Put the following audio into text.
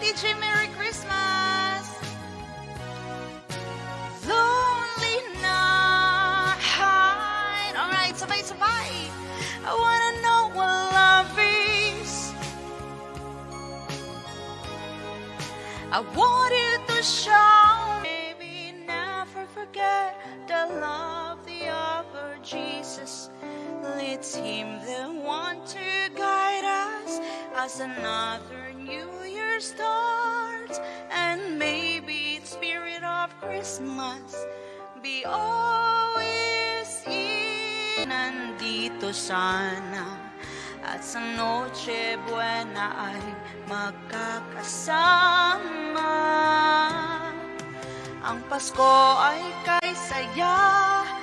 PJ, Merry Christmas! Lonely night. Alright, sabay-sabay. I wanna know what love is. I want you to show me. Baby, never forget the love the other Jesus leads him, the one to guide us as another New Year starts. And maybe the spirit of Christmas be always in. Nandito sana at sa Noche Buena ay magkakasama. Ang Pasko ay kay saya